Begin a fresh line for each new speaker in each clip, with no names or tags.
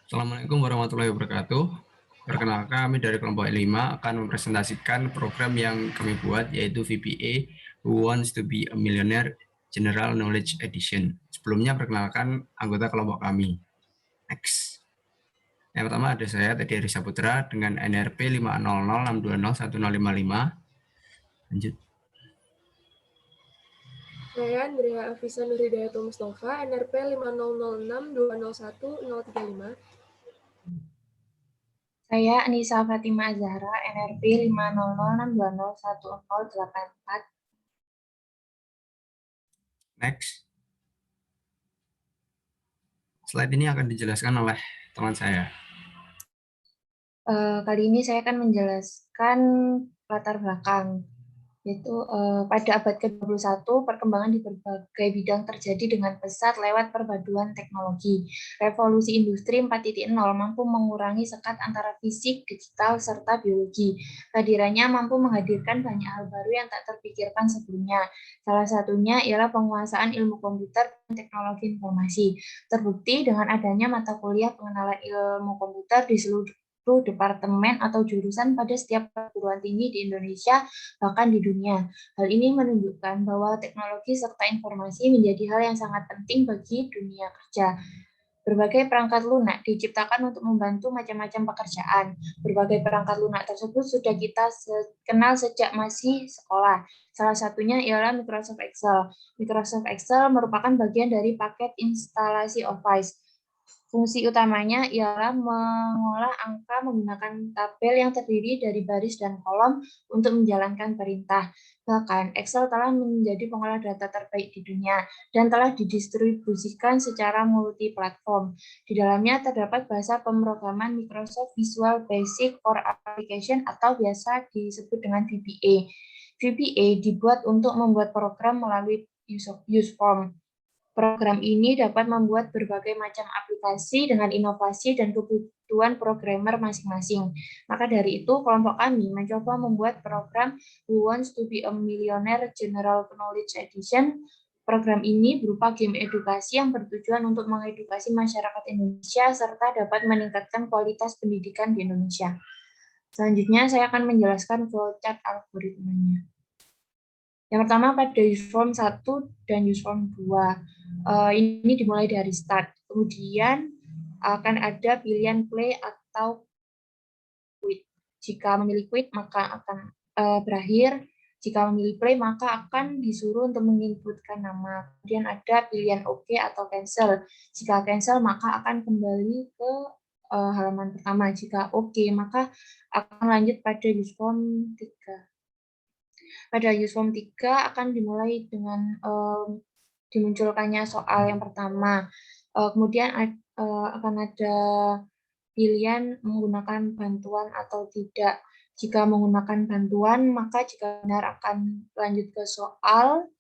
Assalamualaikum warahmatullahi wabarakatuh. Perkenalkan, kami dari kelompok 5 akan mempresentasikan program yang kami buat, yaitu VBA Who Wants to be a Millionaire General Knowledge Edition. Sebelumnya perkenalkan anggota kelompok kami. Next. Yang pertama ada saya, Teddy Ari Saputra, dengan NRP 500620155. Lanjut.
Saya Andrea Afisa Nurhidayatul Mustafa, NRP 5006201035.
Saya Anissa Fatima Zahra, NRP 50062011084.
Next. Slide ini akan dijelaskan oleh teman saya.
Kali ini saya akan menjelaskan latar belakang, yaitu pada abad ke-21 perkembangan di berbagai bidang terjadi dengan pesat lewat perpaduan teknologi. Revolusi industri 4.0 mampu mengurangi sekat antara fisik, digital, serta biologi. Kehadirannya mampu menghadirkan banyak hal baru yang tak terpikirkan sebelumnya. Salah satunya ialah penguasaan ilmu komputer dan teknologi informasi. Terbukti dengan adanya mata kuliah pengenalan ilmu komputer di seluruh departemen atau jurusan pada setiap perguruan tinggi di Indonesia bahkan di dunia. Hal ini menunjukkan bahwa teknologi serta informasi menjadi hal yang sangat penting bagi dunia kerja. Berbagai perangkat lunak diciptakan untuk membantu macam-macam pekerjaan. Berbagai perangkat lunak tersebut sudah kita kenal sejak masih sekolah. Salah satunya ialah Microsoft Excel. Microsoft Excel merupakan bagian dari paket instalasi Office. Fungsi utamanya ialah mengolah angka menggunakan tabel yang terdiri dari baris dan kolom untuk menjalankan perintah. Bahkan, Excel telah menjadi pengolah data terbaik di dunia dan telah didistribusikan secara multi-platform. Di dalamnya terdapat bahasa pemrograman Microsoft Visual Basic for Application atau biasa disebut dengan VBA. VBA dibuat untuk membuat program melalui useform. Program ini dapat membuat berbagai macam aplikasi dengan inovasi dan kebutuhan programmer masing-masing. Maka dari itu, kelompok kami mencoba membuat program Who Wants to be a Millionaire General Knowledge Edition. Program ini berupa game edukasi yang bertujuan untuk mengedukasi masyarakat Indonesia serta dapat meningkatkan kualitas pendidikan di Indonesia. Selanjutnya, saya akan menjelaskan flowchart algoritmanya. Yang pertama pada useform 1 dan useform 2. Ini dimulai dari start. Kemudian akan ada pilihan play atau quit. Jika memilih quit, maka akan berakhir. Jika memilih play, maka akan disuruh untuk menginputkan nama. Kemudian ada pilihan OK atau cancel. Jika cancel, maka akan kembali ke halaman pertama. Jika OK, maka akan lanjut pada useform 3. Pada useform 3 akan dimulai dengan dimunculkannya soal yang pertama. Kemudian akan ada pilihan menggunakan bantuan atau tidak. Jika menggunakan bantuan, maka jika benar akan lanjut ke soal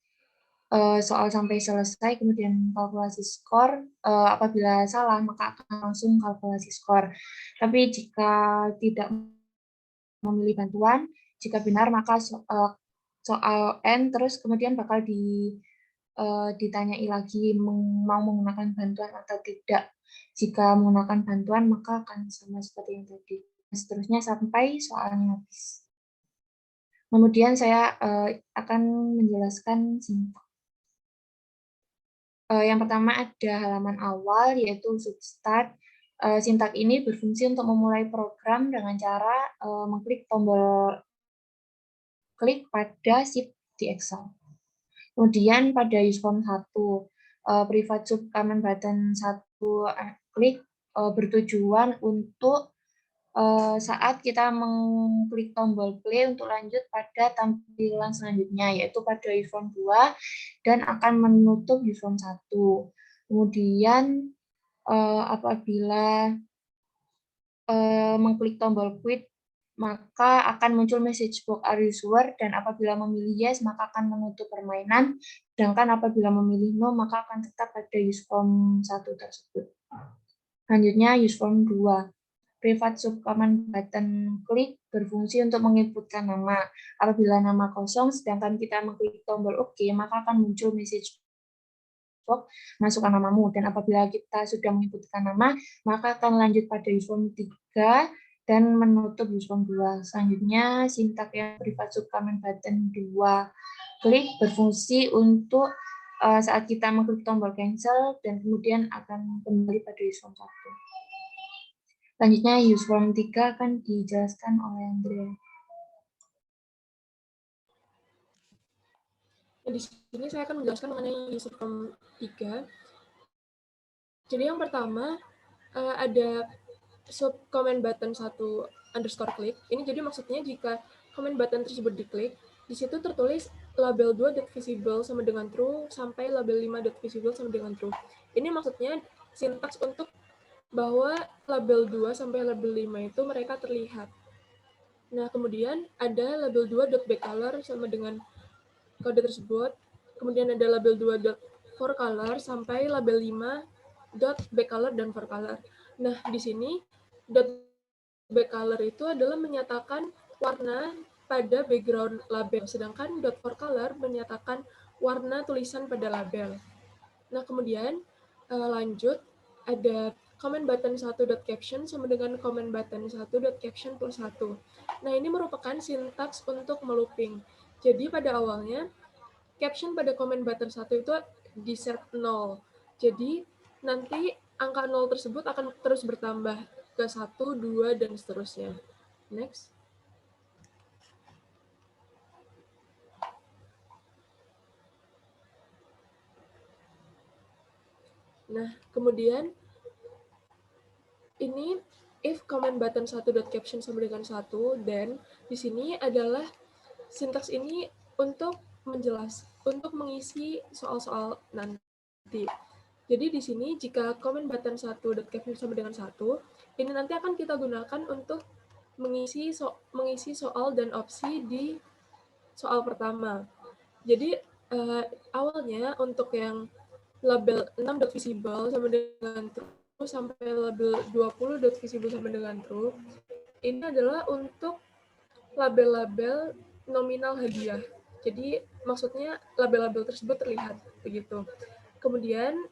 sampai selesai, kemudian kalkulasi skor. Apabila salah, maka akan langsung kalkulasi skor. Tapi jika tidak memilih bantuan, jika benar maka soal N terus kemudian bakal ditanyai lagi mau menggunakan bantuan atau tidak. Jika menggunakan bantuan maka akan sama seperti yang tadi. Seterusnya sampai soalnya habis. Kemudian saya akan menjelaskan sintak. Yang pertama ada halaman awal yaitu substart. Sintak ini berfungsi untuk memulai program dengan cara mengklik tombol klik pada sheet di Excel. Kemudian pada useform 1, private sub command button 1 klik bertujuan untuk saat kita mengklik tombol play untuk lanjut pada tampilan selanjutnya, yaitu pada useform 2 dan akan menutup useform 1. Kemudian apabila mengklik tombol quit, maka akan muncul message box are you sure, dan apabila memilih yes, maka akan menutup permainan, sedangkan apabila memilih no, maka akan tetap pada useform 1 tersebut. Selanjutnya useform 2. Private sub command button klik berfungsi untuk menginputkan nama. Apabila nama kosong, sedangkan kita mengklik tombol OK, maka akan muncul message box, masukkan namamu. Dan apabila kita sudah menyebutkan nama, maka akan lanjut pada useform 3 dan menutup useform 2. Selanjutnya, sintak yang privat subcommand button 2 klik berfungsi untuk saat kita mengklik tombol cancel dan kemudian akan kembali pada useform 1. Selanjutnya, useform 3 akan dijelaskan oleh Andrea.
Di sini saya akan menjelaskan mengenai useform 3. Jadi yang pertama, ada sub comment button 1 underscore klik. Ini jadi maksudnya jika comment button tersebut diklik, di situ tertulis label 2.visible sama dengan true sampai label 5.visible sama dengan true. Ini maksudnya sintaks untuk bahwa label 2 sampai label 5 itu mereka terlihat. Nah, kemudian ada label 2.backcolor sama dengan kode tersebut. Kemudian ada label 2.forecolor sampai label 5.backcolor dan forecolor. Nah, di sini .backcolor itu adalah menyatakan warna pada background label, sedangkan .forecolor menyatakan warna tulisan pada label. Nah, kemudian lanjut ada comment button 1.caption sama dengan comment button 1.caption plus 1. Nah, ini merupakan sintaks untuk melooping. Jadi pada awalnya caption pada comment button 1 itu di set 0. Jadi nanti angka 0 tersebut akan terus bertambah ke 1, 2, dan seterusnya. Next. Nah, kemudian ini if comment button 1.caption sama dengan 1, dan di sini adalah sintaks ini untuk untuk mengisi soal-soal nanti. Jadi di sini jika comment button 1.caption sama dengan 1, ini nanti akan kita gunakan untuk mengisi soal dan opsi di soal pertama. Jadi awalnya untuk yang label 6.visible sama dengan true sampai label 20.visible sama dengan true, ini adalah untuk label-label nominal hadiah. Jadi maksudnya label-label tersebut terlihat begitu. Kemudian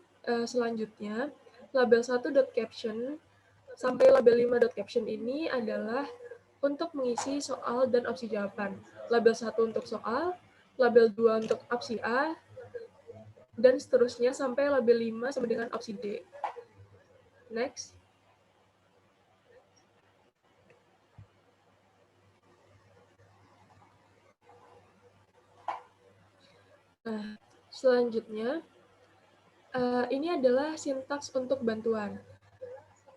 selanjutnya label 1.caption sampai label 5.caption ini adalah untuk mengisi soal dan opsi jawaban. Label 1 untuk soal, label 2 untuk opsi A, dan seterusnya sampai label 5 sama dengan opsi D. Next. Nah, selanjutnya, ini adalah sintaks untuk bantuan.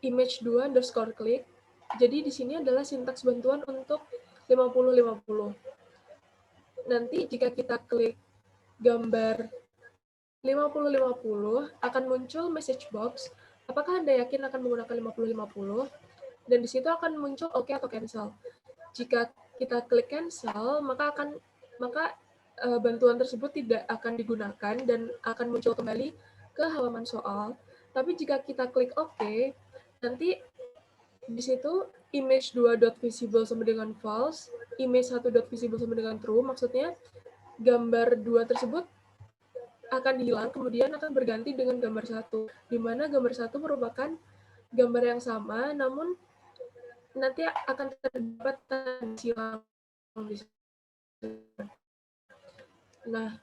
Image 2 underscore klik. Jadi di sini adalah sintaks bantuan untuk 50-50. Nanti jika kita klik gambar 50-50, akan muncul message box. Apakah Anda yakin akan menggunakan 50-50? Dan di situ akan muncul OK atau cancel. Jika kita klik cancel, maka bantuan tersebut tidak akan digunakan dan akan muncul kembali ke halaman soal. Tapi jika kita klik OK, nanti di situ image 2.visible sama dengan false, image 1.visible sama dengan true, maksudnya gambar 2 tersebut akan hilang, kemudian akan berganti dengan gambar 1, di mana gambar 1 merupakan gambar yang sama, namun nanti akan terdapat tanda silang di situ. Nah,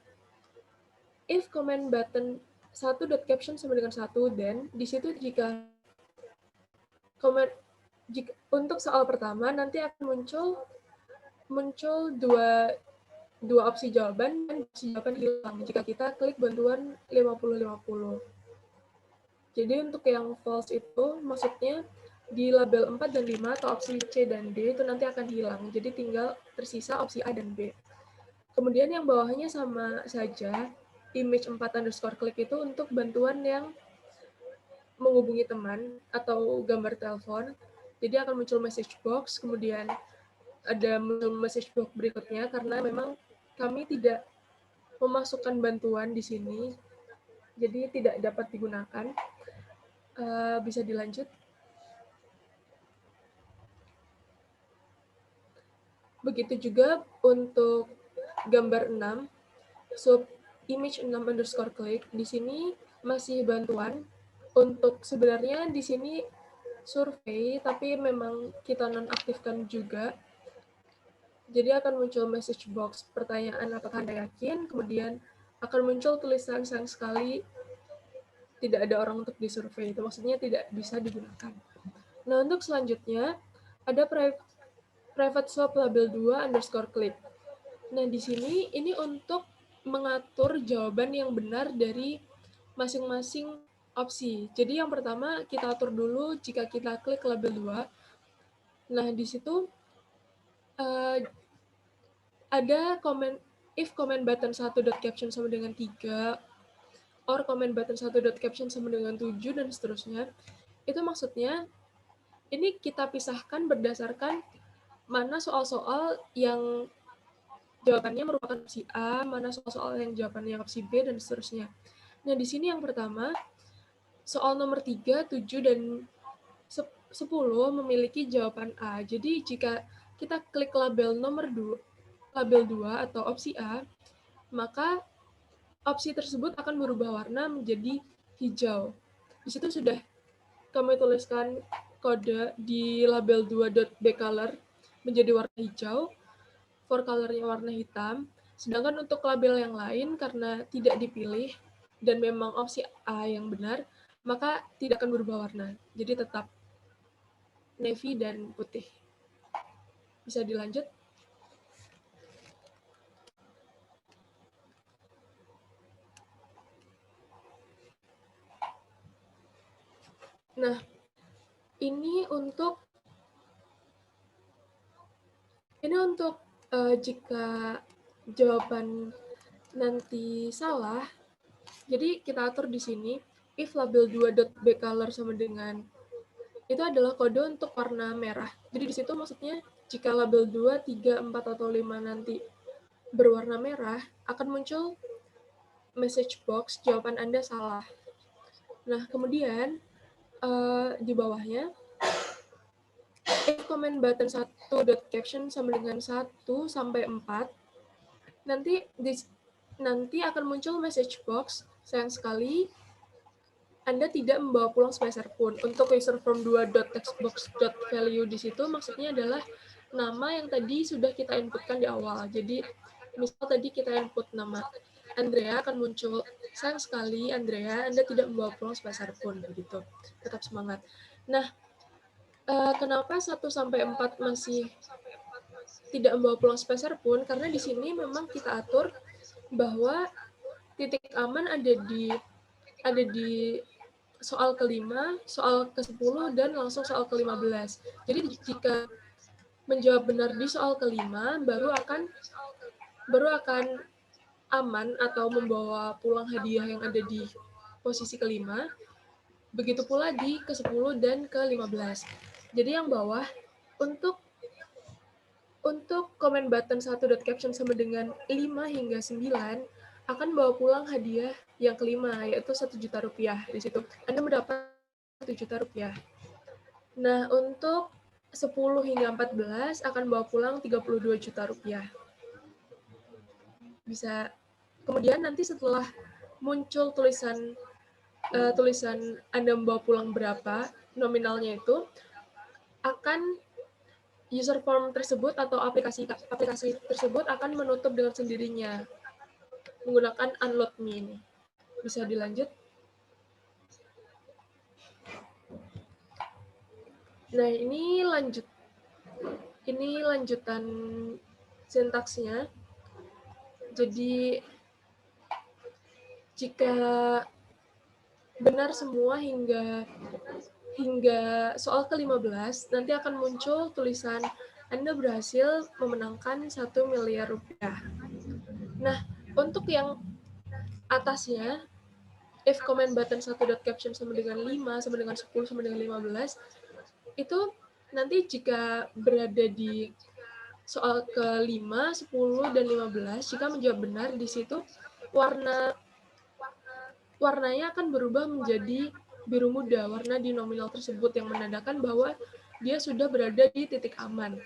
if comment button 1.caption sama dengan 1, dan di situ jika untuk soal pertama nanti akan muncul dua opsi jawaban, dan opsi jawaban hilang jika kita klik bantuan 50-50. Jadi untuk yang false itu maksudnya di label 4 dan 5 atau opsi C dan D itu nanti akan hilang. Jadi tinggal tersisa opsi A dan B. Kemudian yang bawahnya sama saja, image 4 underscore klik itu untuk bantuan yang menghubungi teman atau gambar telepon. Jadi akan muncul message box, kemudian ada message box berikutnya karena memang kami tidak memasukkan bantuan di sini, jadi tidak dapat digunakan. Bisa dilanjut. Begitu juga untuk gambar 6, sub image 6 underscore klik. Di sini masih bantuan untuk sebenarnya di sini survei, tapi memang kita nonaktifkan juga. Jadi akan muncul message box pertanyaan apakah Anda yakin, kemudian akan muncul tulisan sayang sekali tidak ada orang untuk disurvei, itu maksudnya tidak bisa digunakan. Nah, untuk selanjutnya ada private swap label 2 underscore click. Nah, di sini ini untuk mengatur jawaban yang benar dari masing-masing opsi. Jadi yang pertama kita atur dulu jika kita klik label 2. Nah, di situ ada if comment button 1.caption sama dengan 3, or comment button 1.caption sama dengan 7, dan seterusnya. Itu maksudnya ini kita pisahkan berdasarkan mana soal-soal yang jawabannya merupakan opsi A, mana soal-soal yang jawabannya opsi B, dan seterusnya. Nah, di sini yang pertama, soal nomor 3, 7, dan 10 memiliki jawaban A. Jadi, jika kita klik label nomor 2, label 2 atau opsi A, maka opsi tersebut akan berubah warna menjadi hijau. Di situ sudah kami tuliskan kode di label 2.bcolor menjadi warna hijau, for color-nya warna hitam, sedangkan untuk label yang lain karena tidak dipilih dan memang opsi A yang benar, maka tidak akan berubah warna. Jadi tetap navy dan putih. Bisa dilanjut? Nah, ini untuk jika jawaban nanti salah, jadi kita atur di sini if label 2.bcolor sama dengan itu adalah kode untuk warna merah. Jadi di situ maksudnya jika label 2, 3, 4, atau 5 nanti berwarna merah, akan muncul message box jawaban Anda salah. Nah, kemudian di bawahnya if comment button 1.caption sama dengan 1 sampai 4, nanti akan muncul message box, sayang sekali Anda tidak membawa pulang sepeser pun. Untuk user form 2.textbox.value di situ maksudnya adalah nama yang tadi sudah kita inputkan di awal. Jadi misal tadi kita input nama Andrea, akan muncul sayang sekali Andrea, Anda tidak membawa pulang sepeser pun, begitu. Tetap semangat. Nah, kenapa 1 sampai 4 masih tidak membawa pulang sepeser pun? Karena di sini memang kita atur bahwa titik aman ada di soal kelima, soal ke-10, dan langsung soal ke-15. Jadi jika menjawab benar di soal kelima, baru akan aman atau membawa pulang hadiah yang ada di posisi kelima. Begitu pula di ke-10 dan ke-15. Jadi yang bawah, untuk comment button 1.caption sama dengan 5 hingga 9, akan bawa pulang hadiah yang kelima, yaitu Rp1.000.000 di situ. Anda mendapat Rp1.000.000. Nah, untuk 10 hingga 14 akan bawa pulang Rp32 juta. Bisa. Kemudian nanti setelah muncul tulisan Anda membawa pulang berapa, nominalnya itu, akan user form tersebut atau aplikasi tersebut akan menutup dengan sendirinya menggunakan unload me ini. Bisa dilanjut? Nah, ini lanjutan sintaksnya. Jadi jika benar semua hingga soal ke-15, nanti akan muncul tulisan Anda berhasil memenangkan Rp1 miliar. Nah, untuk yang atasnya, if comment button 1.caption sama dengan 5, sama dengan 10, sama dengan 15, itu nanti jika berada di soal ke-5, 10, dan 15, jika menjawab benar, di situ warnanya akan berubah menjadi biru muda, warna di nominal tersebut yang menandakan bahwa dia sudah berada di titik aman.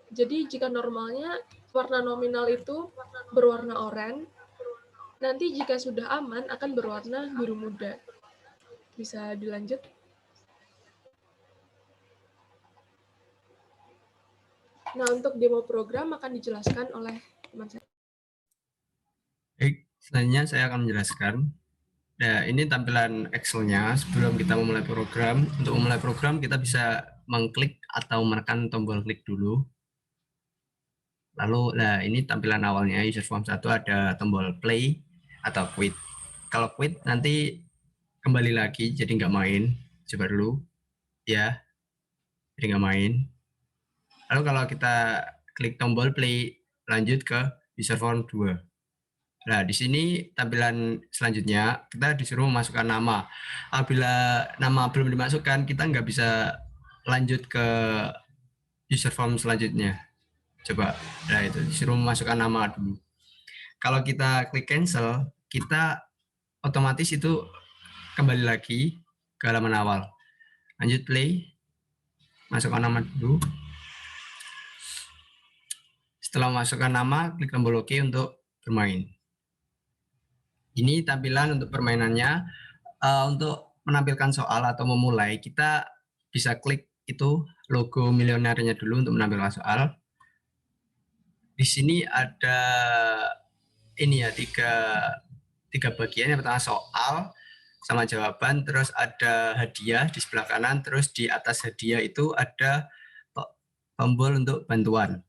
Jadi jika normalnya warna nominal itu berwarna oranye, Nanti jika sudah aman akan berwarna biru muda. Bisa dilanjut. Nah, untuk demo program akan dijelaskan oleh teman saya.
Baik, selanjutnya saya akan menjelaskan. Nah, ini tampilan Excel-nya sebelum kita memulai program. Untuk memulai program, kita bisa mengklik atau menekan tombol klik dulu. Lalu, nah ini tampilan awalnya, user form 1 ada tombol play atau quit. Kalau quit, nanti kembali lagi, jadi nggak main. Coba dulu, ya, jadi nggak main. Lalu kalau kita klik tombol play, lanjut ke user form 2. Nah, di sini tampilan selanjutnya kita disuruh memasukkan nama. Apabila nama belum dimasukkan, kita nggak bisa lanjut ke user form selanjutnya. Coba, nah itu disuruh memasukkan nama dulu. Kalau kita klik cancel, kita otomatis itu kembali lagi ke halaman awal. Lanjut play, masukkan nama dulu. Setelah memasukkan nama, klik tombol OK untuk bermain. Ini tampilan untuk permainannya. Untuk menampilkan soal atau memulai, kita bisa klik itu logo milionernya dulu untuk menampilkan soal. Di sini ada ini ya tiga bagian. Yang pertama soal sama jawaban, terus ada hadiah di sebelah kanan, terus di atas hadiah itu ada tombol untuk bantuan.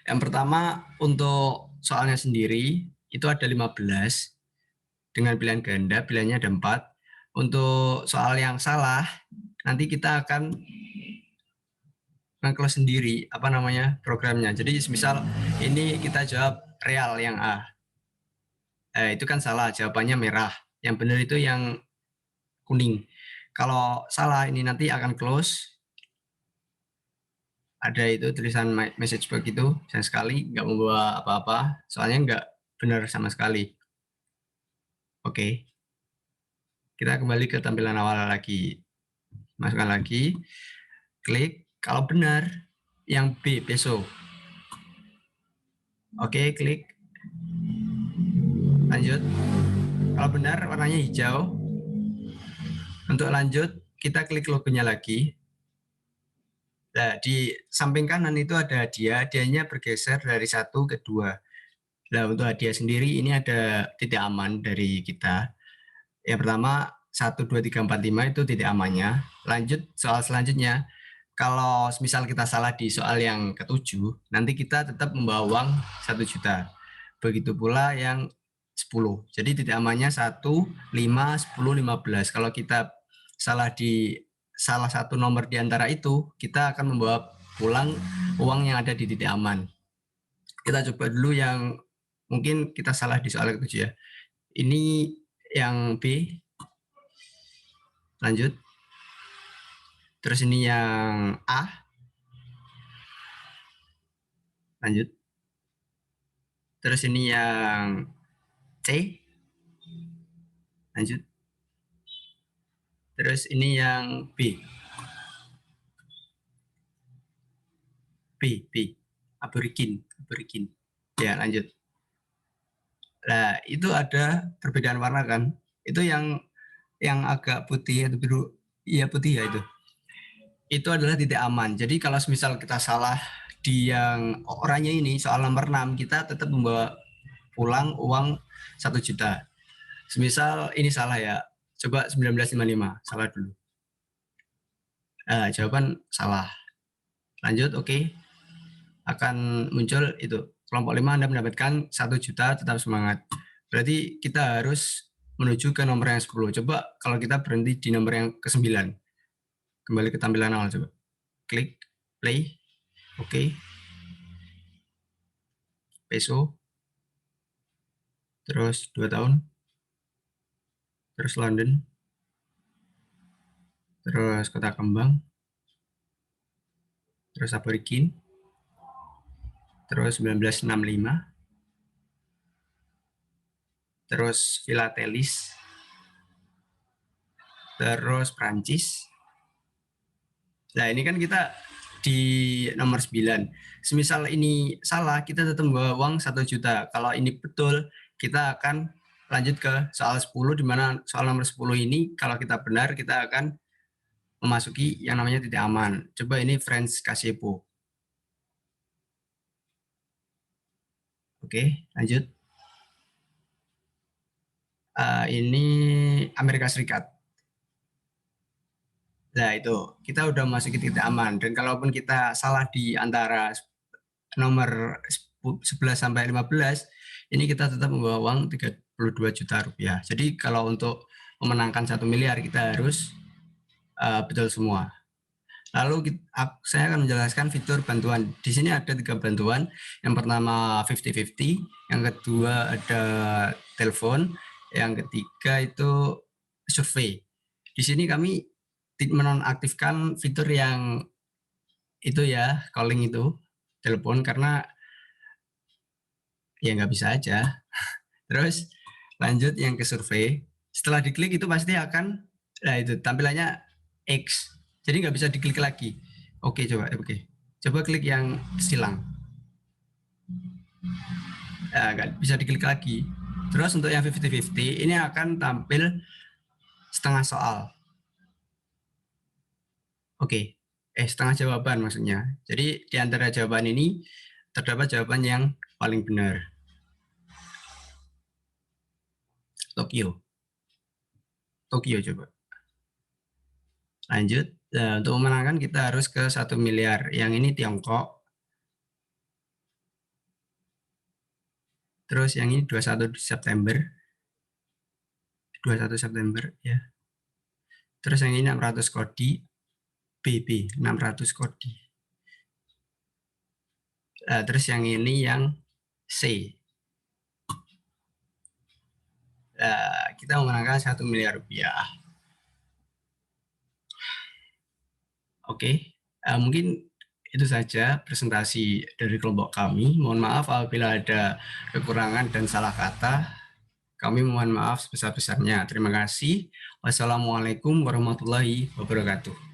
Yang pertama untuk soalnya sendiri itu ada 15 dengan pilihan ganda, pilihannya ada 4. Untuk soal yang salah nanti kita akan nge-close sendiri programnya. Jadi misal ini kita jawab real yang A. Itu kan salah, jawabannya merah. Yang benar itu yang kuning. Kalau salah ini nanti akan close. Ada itu tulisan message box itu, sayang sekali nggak membawa apa-apa, soalnya nggak benar sama sekali. Oke. Kita kembali ke tampilan awal lagi. Masukkan lagi. Klik. Kalau benar, yang B, peso. Oke, klik. Lanjut. Kalau benar, warnanya hijau. Untuk lanjut, kita klik logonya lagi. Nah, di samping kanan itu ada hadiah. Hadiahnya bergeser dari 1 ke 2. Nah, untuk hadiah sendiri, ini ada titik aman dari kita. Yang pertama, 1, 2, 3, 4, 5 itu titik amannya. Lanjut, soal selanjutnya. Kalau misal kita salah di soal yang ke-7, nanti kita tetap membawa uang 1 juta. Begitu pula yang 10. Jadi titik amannya 1, 5, 10, 15. Kalau kita salah di salah satu nomor di antara itu, kita akan membawa pulang uang yang ada di titik aman. Kita coba dulu yang mungkin kita salah di soal ke-7 ya. Ini yang B. Lanjut. Terus ini yang A. Lanjut. Terus ini yang C. Lanjut. Terus ini yang B. B. Aborigin. Ya, lanjut. Nah, itu ada perbedaan warna kan? Itu yang agak putih atau biru. Iya, putih ya itu. Itu adalah titik aman. Jadi kalau misal kita salah di yang oranye ini, soal nomor 6, kita tetap membawa pulang uang 1 juta. Semisal ini salah ya, coba 1955, salah dulu. Jawaban salah. Lanjut, oke. Akan muncul itu, kelompok 5 Anda mendapatkan 1 juta, tetap semangat. Berarti kita harus menuju ke nomor yang 10. Coba kalau kita berhenti di nomor yang ke-9. Kembali ke tampilan awal coba. Klik, play, oke. Peso. Terus 2 tahun. Terus London. Terus Kota Kembang. Terus Aborigin. Terus 1965. Terus Filatelis. Terus Prancis. Nah, ini kan kita di nomor 9. Semisal ini salah, kita tetap membawa uang 1 juta. Kalau ini betul, kita akan lanjut ke soal 10, di mana soal nomor 10 ini kalau kita benar, kita akan memasuki yang namanya titik aman. Coba ini Franz Casiepo. Oke, lanjut. Ini Amerika Serikat. Nah, itu kita udah masuk ke titik aman, dan kalaupun kita salah di antara nomor 11 sampai 15, ini kita tetap membawa uang 32 juta rupiah. Jadi kalau untuk memenangkan 1 miliar kita harus betul semua. Lalu saya akan menjelaskan fitur bantuan. Di sini ada 3 bantuan. Yang pertama 50-50, yang kedua ada telepon, yang ketiga itu survei. Di sini kami menonaktifkan fitur yang itu ya, calling itu, telepon, karena ya nggak bisa aja. Terus lanjut yang ke survei. Setelah diklik itu pasti akan, nah itu tampilannya X. Jadi nggak bisa diklik lagi. Oke, coba klik yang silang. Nah, nggak bisa diklik lagi. Terus untuk yang 50-50 ini akan tampil setengah soal. Oke, setengah jawaban maksudnya. Jadi di antara jawaban ini terdapat jawaban yang paling benar. Tokyo coba. Lanjut. Nah, untuk memenangkan kita harus ke 1 miliar. Yang ini Tiongkok. Terus yang ini 21 September ya. Terus yang ini 600 kodi. BB 600 kodi. Terus yang ini yang C. Kita memenangkan 1 miliar rupiah. Oke, mungkin itu saja presentasi dari kelompok kami. Mohon maaf apabila ada kekurangan dan salah kata. Kami mohon maaf sebesar-besarnya. Terima kasih. Wassalamualaikum warahmatullahi wabarakatuh.